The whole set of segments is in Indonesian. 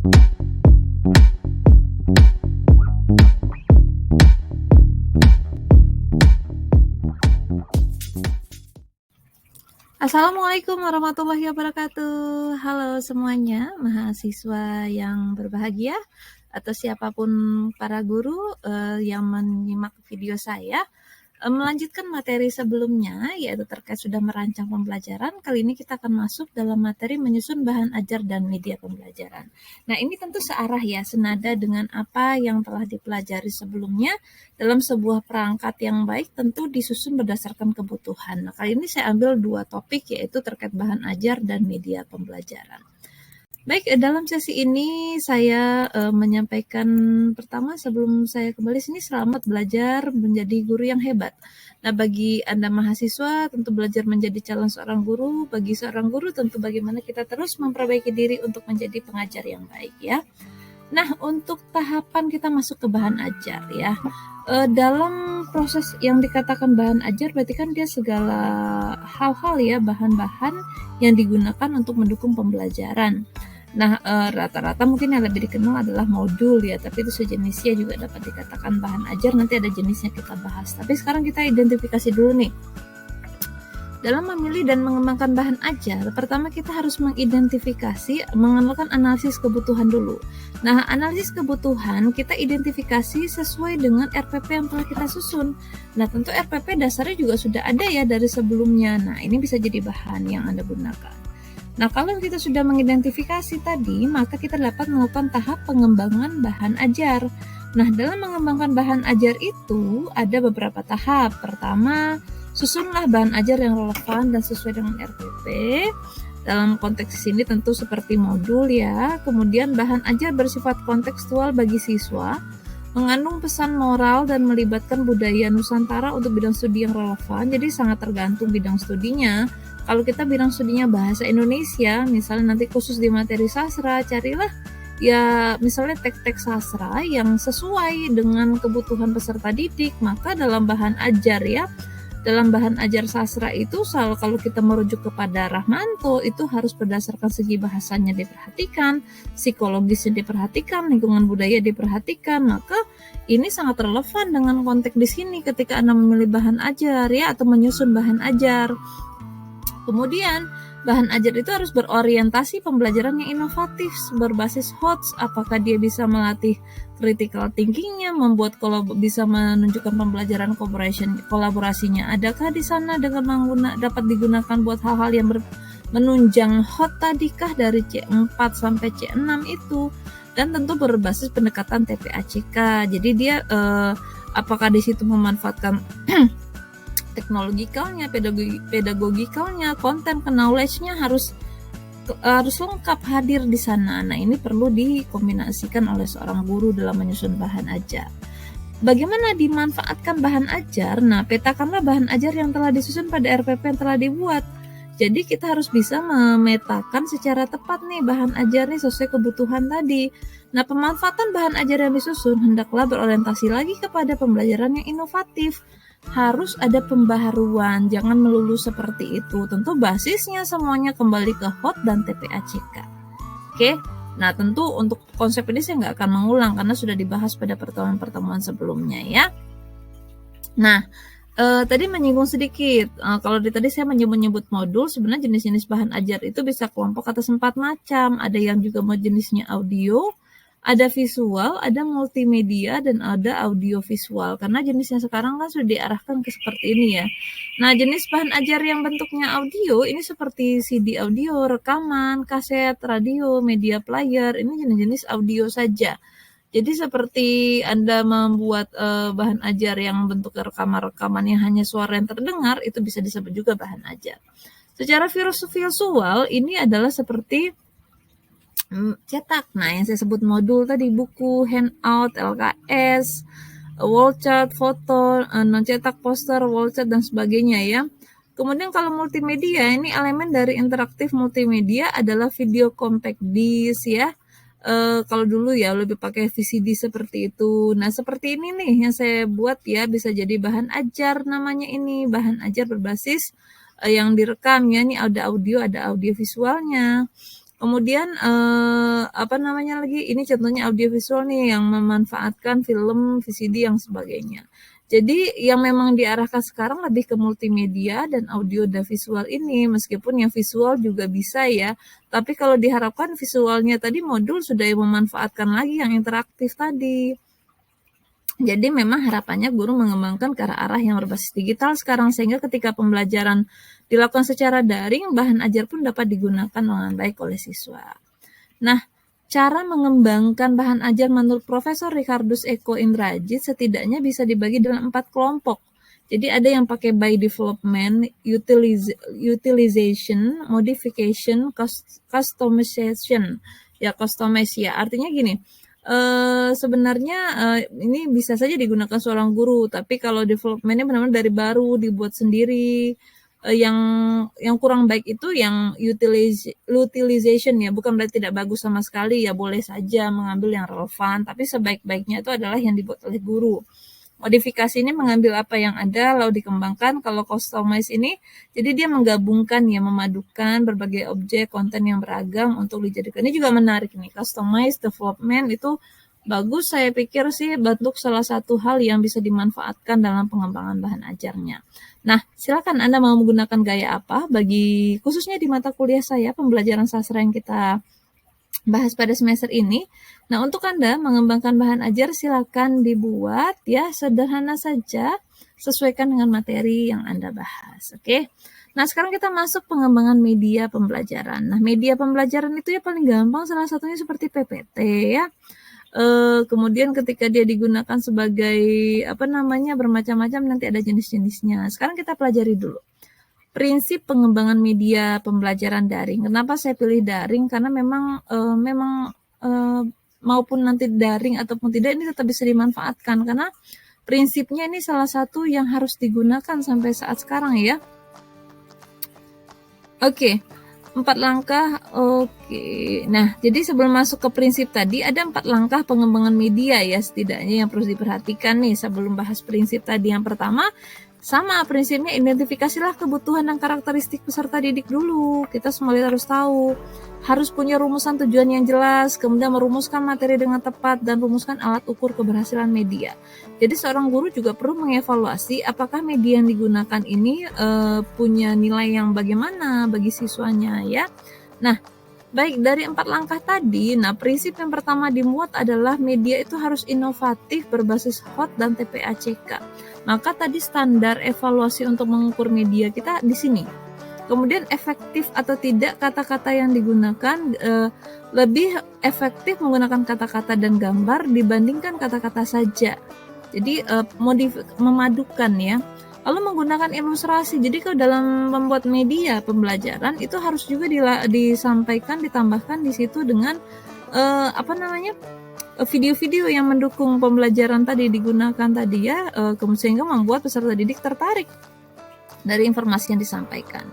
Assalamualaikum warahmatullahi wabarakatuh. Halo semuanya, mahasiswa yang berbahagia atau siapapun para guru yang menyimak video saya. Melanjutkan materi sebelumnya, yaitu terkait sudah merancang pembelajaran. Kali ini kita akan masuk dalam materi menyusun bahan ajar dan media pembelajaran. Nah, ini tentu searah ya, senada dengan apa yang telah dipelajari sebelumnya. Dalam sebuah perangkat yang baik tentu disusun berdasarkan kebutuhan. Nah, kali ini saya ambil dua topik, yaitu terkait bahan ajar dan media pembelajaran. Baik, dalam sesi ini saya menyampaikan pertama sebelum saya kembali sini, selamat belajar menjadi guru yang hebat. Nah, bagi Anda mahasiswa tentu belajar menjadi calon seorang guru, bagi seorang guru tentu bagaimana kita terus memperbaiki diri untuk menjadi pengajar yang baik ya. Nah, untuk tahapan kita masuk ke bahan ajar ya. Dalam proses yang dikatakan bahan ajar berarti kan dia segala hal-hal ya, bahan-bahan yang digunakan untuk mendukung pembelajaran. Nah, rata-rata mungkin yang lebih dikenal adalah modul ya, tapi itu sejenisnya juga dapat dikatakan bahan ajar, nanti ada jenisnya kita bahas. Tapi sekarang kita identifikasi dulu nih. Dalam memilih dan mengembangkan bahan ajar, pertama kita harus mengidentifikasi, mengenalkan analisis kebutuhan dulu. Nah, analisis kebutuhan kita identifikasi sesuai dengan RPP yang telah kita susun. Nah, tentu RPP dasarnya juga sudah ada ya dari sebelumnya. Nah, ini bisa jadi bahan yang Anda gunakan. Nah, kalau kita sudah mengidentifikasi tadi, maka kita dapat melakukan tahap pengembangan bahan ajar. Nah, dalam mengembangkan bahan ajar itu ada beberapa tahap. Pertama, susunlah bahan ajar yang relevan dan sesuai dengan RPP. Dalam konteks ini tentu seperti modul ya. Kemudian bahan ajar bersifat kontekstual bagi siswa, mengandung pesan moral dan melibatkan budaya Nusantara untuk bidang studi yang relevan. Jadi sangat tergantung bidang studinya. Kalau kita bidang studinya bahasa Indonesia, misalnya nanti khusus di materi sastra, carilah ya misalnya teks-teks sastra yang sesuai dengan kebutuhan peserta didik. Maka dalam bahan ajar ya, dalam bahan ajar sastra itu kalau kita merujuk kepada Rahmanto, itu harus berdasarkan segi bahasanya diperhatikan, psikologisnya diperhatikan, lingkungan budaya diperhatikan. Maka ini sangat relevan dengan konteks di sini ketika Anda memilih bahan ajar ya, atau menyusun bahan ajar. Kemudian bahan ajar itu harus berorientasi pembelajaran yang inovatif, berbasis HOTS. Apakah dia bisa melatih critical thinking-nya, membuat bisa menunjukkan pembelajaran kolaborasinya. Adakah di sana dengan dapat digunakan buat hal-hal yang menunjang HOT tadikah dari C4 sampai C6 itu. Dan tentu berbasis pendekatan TPACK. Jadi dia apakah di situ memanfaatkan teknologikalnya, pedagogikalnya, konten, knowledge-nya harus lengkap hadir di sana. Nah, ini perlu dikombinasikan oleh seorang guru dalam menyusun bahan ajar. Bagaimana dimanfaatkan bahan ajar? Nah, petakanlah bahan ajar yang telah disusun pada RPP yang telah dibuat. Jadi kita harus bisa memetakan secara tepat nih bahan ajar nih sesuai kebutuhan tadi. Nah, pemanfaatan bahan ajar yang disusun hendaklah berorientasi lagi kepada pembelajaran yang inovatif. Harus ada pembaharuan, jangan melulu seperti itu. Tentu basisnya semuanya kembali ke HOT dan TPACK. Oke, nah tentu untuk konsep ini saya nggak akan mengulang karena sudah dibahas pada pertemuan-pertemuan sebelumnya ya. Nah, tadi menyinggung sedikit, kalau tadi saya menyebut modul, sebenarnya jenis-jenis bahan ajar itu bisa kelompok atas 4 macam. Ada yang juga jenisnya audio, ada visual, ada multimedia, dan ada audio visual. Karena jenisnya sekarang kan sudah diarahkan ke seperti ini ya. Nah, jenis bahan ajar yang bentuknya audio ini seperti CD audio, rekaman, kaset, radio, media player, ini jenis-jenis audio saja. Jadi seperti Anda membuat bahan ajar yang bentuk rekaman-rekaman yang hanya suara yang terdengar, itu bisa disebut juga bahan ajar. Secara visual ini adalah seperti cetak. Nah, yang saya sebut modul tadi, buku, handout, LKS, wall chart, foto, non-cetak, poster, wall chart, dan sebagainya ya. Kemudian kalau multimedia, ini elemen dari interaktif multimedia adalah video compact disc ya. Kalau dulu ya lebih pakai VCD seperti itu. Nah, seperti ini nih yang saya buat ya, bisa jadi bahan ajar namanya ini. Bahan ajar berbasis yang direkam ya, ini ada audio visualnya. Kemudian apa namanya lagi? Ini contohnya audiovisual nih yang memanfaatkan film, VCD yang sebagainya. Jadi yang memang diarahkan sekarang lebih ke multimedia dan audio dan visual ini, meskipun yang visual juga bisa ya. Tapi kalau diharapkan visualnya tadi modul sudah memanfaatkan lagi yang interaktif tadi. Jadi memang harapannya guru mengembangkan ke arah yang berbasis digital sekarang, sehingga ketika pembelajaran dilakukan secara daring, bahan ajar pun dapat digunakan dengan baik oleh siswa. Nah, cara mengembangkan bahan ajar menurut Profesor Richardus Eko Indrajit setidaknya bisa dibagi dalam 4 kelompok. Jadi ada yang pakai by development, utilization, modification, customization. Ya, customize ya. Artinya gini, sebenarnya ini bisa saja digunakan seorang guru, tapi kalau development-nya benar-benar dari baru, dibuat sendiri. Yang kurang baik itu yang utilization ya, bukan berarti tidak bagus sama sekali ya, boleh saja mengambil yang relevan, tapi sebaik-baiknya itu adalah yang dibuat oleh guru. Modifikasi ini mengambil apa yang ada lalu dikembangkan. Kalau customize ini, jadi dia menggabungkan ya, memadukan berbagai objek konten yang beragam untuk dijadikan. Ini juga menarik nih, customize development itu bagus, saya pikir sih bentuk salah satu hal yang bisa dimanfaatkan dalam pengembangan bahan ajarnya. Nah, silakan Anda mau menggunakan gaya apa bagi khususnya di mata kuliah saya pembelajaran sastra yang kita bahas pada semester ini. Nah, untuk Anda mengembangkan bahan ajar silakan dibuat ya sederhana saja, sesuaikan dengan materi yang Anda bahas. Oke. Nah, sekarang kita masuk pengembangan media pembelajaran. Nah, media pembelajaran itu ya paling gampang salah satunya seperti PPT ya. Kemudian ketika dia digunakan sebagai apa namanya bermacam-macam, nanti ada jenis-jenisnya. Sekarang kita pelajari dulu prinsip pengembangan media pembelajaran daring. Kenapa saya pilih daring? Karena memang maupun nanti daring ataupun tidak, ini tetap bisa dimanfaatkan karena prinsipnya ini salah satu yang harus digunakan sampai saat sekarang ya. Oke. 4 langkah, oke. Nah, jadi sebelum masuk ke prinsip tadi, ada 4 langkah pengembangan media ya setidaknya yang perlu diperhatikan nih sebelum bahas prinsip tadi. Yang pertama, sama prinsipnya, identifikasilah kebutuhan dan karakteristik peserta didik dulu. Kita semua harus tahu, harus punya rumusan tujuan yang jelas, kemudian merumuskan materi dengan tepat, dan rumuskan alat ukur keberhasilan media. Jadi seorang guru juga perlu mengevaluasi apakah media yang digunakan ini punya nilai yang bagaimana bagi siswanya ya. Nah, baik dari 4 langkah tadi, nah prinsip yang pertama dimuat adalah media itu harus inovatif berbasis HOT dan TPACK. Maka tadi standar evaluasi untuk mengukur media kita di sini. Kemudian efektif atau tidak kata-kata yang digunakan, lebih efektif menggunakan kata-kata dan gambar dibandingkan kata-kata saja. Jadi memadukan ya. Lalu menggunakan ilustrasi. Jadi kalau dalam membuat media pembelajaran itu harus juga disampaikan, ditambahkan di situ dengan video-video yang mendukung pembelajaran tadi digunakan tadi ya, sehingga membuat peserta didik tertarik dari informasi yang disampaikan.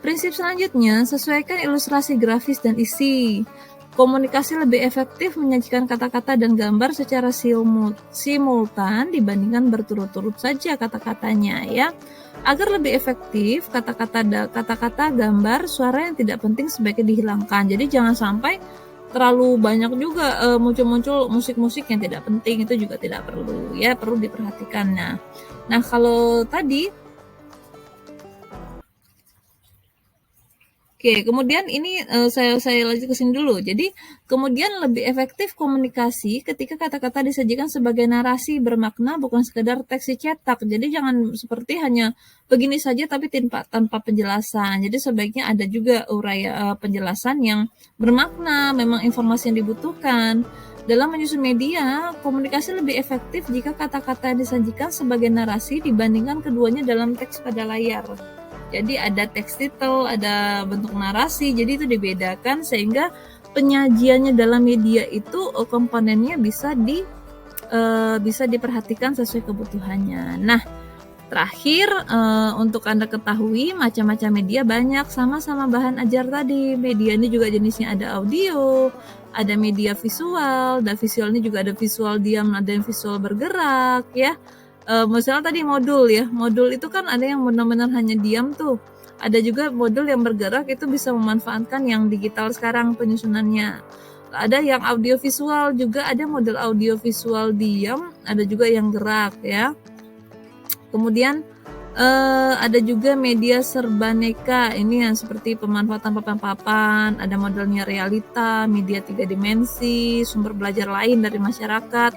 Prinsip selanjutnya, sesuaikan ilustrasi grafis dan isi. Komunikasi lebih efektif menyajikan kata-kata dan gambar secara simultan dibandingkan berturut-turut saja kata-katanya ya. Agar lebih efektif, kata-kata, gambar, suara yang tidak penting sebaiknya dihilangkan. Jadi jangan sampai terlalu banyak juga muncul-muncul musik-musik yang tidak penting, itu juga tidak perlu ya, perlu diperhatikan. Nah kalau tadi oke, kemudian ini saya lanjut ke sini dulu. Jadi kemudian lebih efektif komunikasi ketika kata-kata disajikan sebagai narasi bermakna, bukan sekedar teks dicetak. Jadi jangan seperti hanya begini saja tapi tanpa penjelasan. Jadi sebaiknya ada juga uraian penjelasan yang bermakna, memang informasi yang dibutuhkan. Dalam menyusun media, komunikasi lebih efektif jika kata-kata yang disajikan sebagai narasi dibandingkan keduanya dalam teks pada layar. Jadi ada teks title, ada bentuk narasi, jadi itu dibedakan sehingga penyajiannya dalam media itu komponennya bisa diperhatikan sesuai kebutuhannya. Nah, terakhir untuk Anda ketahui macam-macam media banyak, sama-sama bahan ajar tadi. Media ini juga jenisnya ada audio, ada media visual, dan visual ini juga ada visual diam, ada yang visual bergerak ya. Misalnya tadi modul ya, modul itu kan ada yang benar-benar hanya diam tuh, Ada juga modul yang bergerak itu bisa memanfaatkan yang digital sekarang penyusunannya. Ada yang audiovisual juga, ada model audiovisual diam, ada juga yang gerak ya. Kemudian ada juga media serbaneka, ini yang seperti pemanfaatan papan-papan, ada modelnya realita, media 3 dimensi, sumber belajar lain dari masyarakat,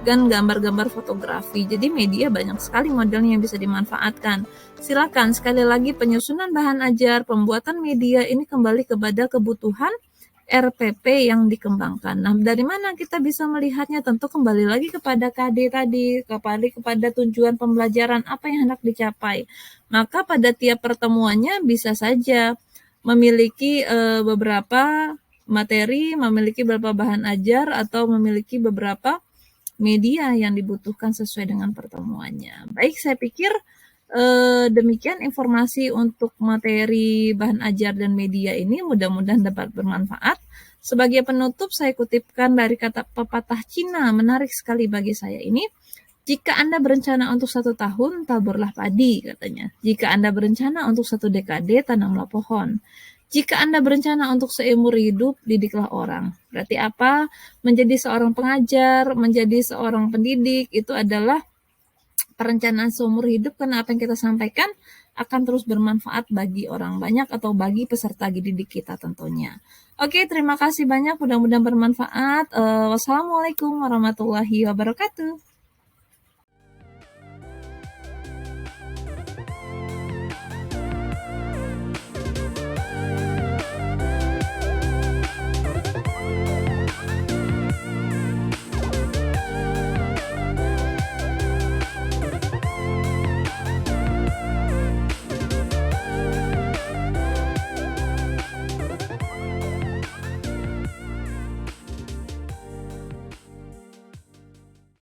dan gambar-gambar fotografi. Jadi media banyak sekali modelnya yang bisa dimanfaatkan. Silakan, sekali lagi penyusunan bahan ajar, pembuatan media ini kembali kepada kebutuhan RPP yang dikembangkan. Nah, dari mana kita bisa melihatnya? Tentu kembali lagi kepada KD tadi, kepada tujuan pembelajaran apa yang hendak dicapai. Maka pada tiap pertemuannya bisa saja memiliki beberapa materi, memiliki beberapa bahan ajar, atau memiliki beberapa media yang dibutuhkan sesuai dengan pertemuannya. Baik, saya pikir demikian informasi untuk materi bahan ajar dan media ini, mudah-mudahan dapat bermanfaat. Sebagai penutup, saya kutipkan dari kata pepatah Cina, menarik sekali bagi saya ini. Jika Anda berencana untuk 1 tahun, taburlah padi, katanya. Jika Anda berencana untuk 1 dekade, tanamlah pohon. Jika Anda berencana untuk seumur hidup, didiklah orang. Berarti apa? Menjadi seorang pengajar, menjadi seorang pendidik, itu adalah perencanaan seumur hidup, karena apa yang kita sampaikan akan terus bermanfaat bagi orang banyak atau bagi peserta didik kita tentunya. Oke, terima kasih banyak, mudah-mudahan bermanfaat. Wassalamualaikum warahmatullahi wabarakatuh.